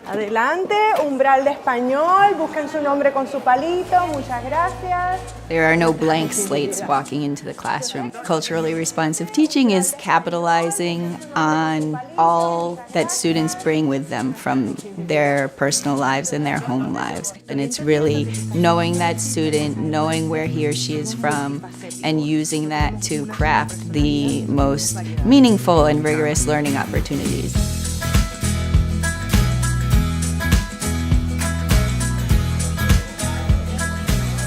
Adelante, umbral de español, busquen su nombre con su palito, muchas gracias. There are no blank slates walking into the classroom. Culturally responsive teaching is capitalizing on all that students bring with them from their personal lives and their home lives. And it's really knowing that student, knowing where he or she is from, and using that to craft the most meaningful and rigorous learning opportunities.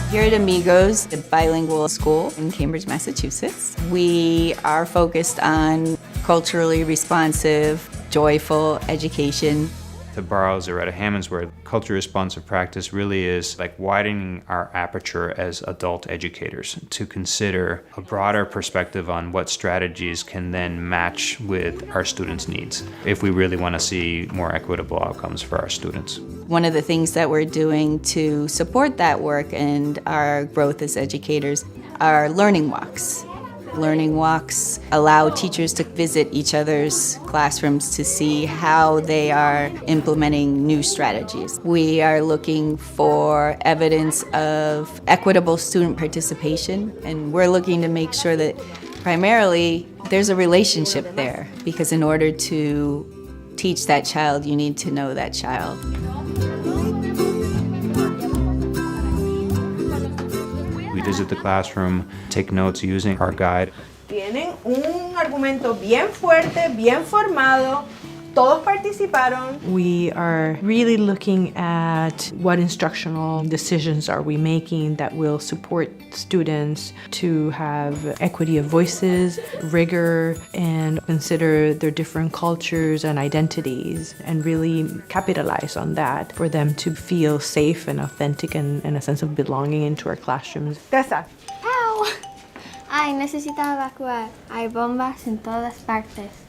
Here at Amigos, the bilingual school in Cambridge, Massachusetts, we are focused on culturally responsive, joyful education. To borrow Zaretta Hammond's word, culturally responsive practice really is like widening our aperture as adult educators to consider a broader perspective on what strategies can then match with our students' needs if we really want to see more equitable outcomes for our students. One of the things that we're doing to support that work and our growth as educators are learning walks. Learning walks allow teachers to visit each other's classrooms to see how they are implementing new strategies. We are looking for evidence of equitable student participation, and we're looking to make sure that primarily there's a relationship there, because in order to teach that child, you need to know that child. We visit the classroom, take notes using our guide. Tienen un argumento bien fuerte, bien formado. Todos participaron. We are really looking at what instructional decisions are we making that will support students to have equity of voices, rigor, and consider their different cultures and identities, and really capitalize on that for them to feel safe and authentic and a sense of belonging into our classrooms. Tessa. ¡Au! Ay, necesitaba evacuar. Hay bombas en todas partes.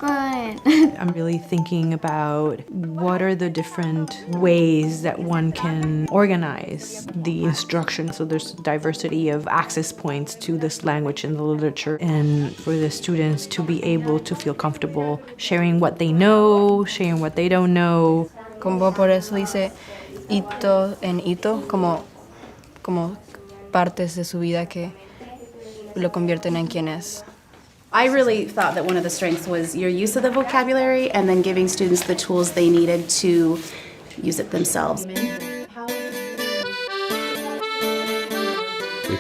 I'm really thinking about what are the different ways that one can organize the instruction so there's diversity of access points to this language in the literature, and for the students to be able to feel comfortable sharing what they know, sharing what they don't know. Como por eso dice hito en hito, como partes de su vida que lo convierten en quien es. I really thought that one of the strengths was your use of the vocabulary and then giving students the tools they needed to use it themselves. We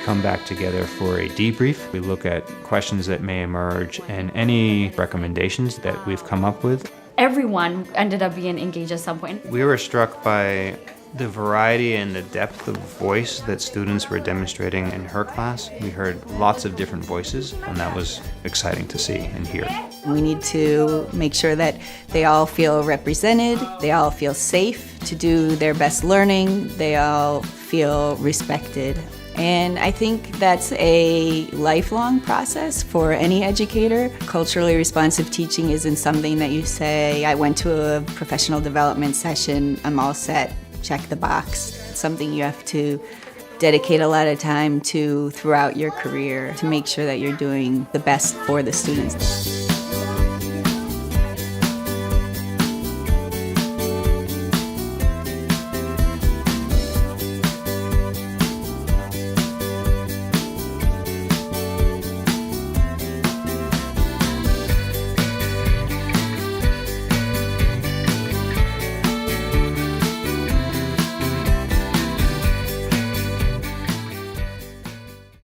come back together for a debrief. We look at questions that may emerge and any recommendations that we've come up with. Everyone ended up being engaged at some point. We were struck by the variety and the depth of voice that students were demonstrating in her class. We heard lots of different voices, and that was exciting to see and hear. We need to make sure that they all feel represented, they all feel safe to do their best learning, they all feel respected. And I think that's a lifelong process for any educator. Culturally responsive teaching isn't something that you say, I went to a professional development session, I'm all set, check the box. It's something you have to dedicate a lot of time to throughout your career to make sure that you're doing the best for the students.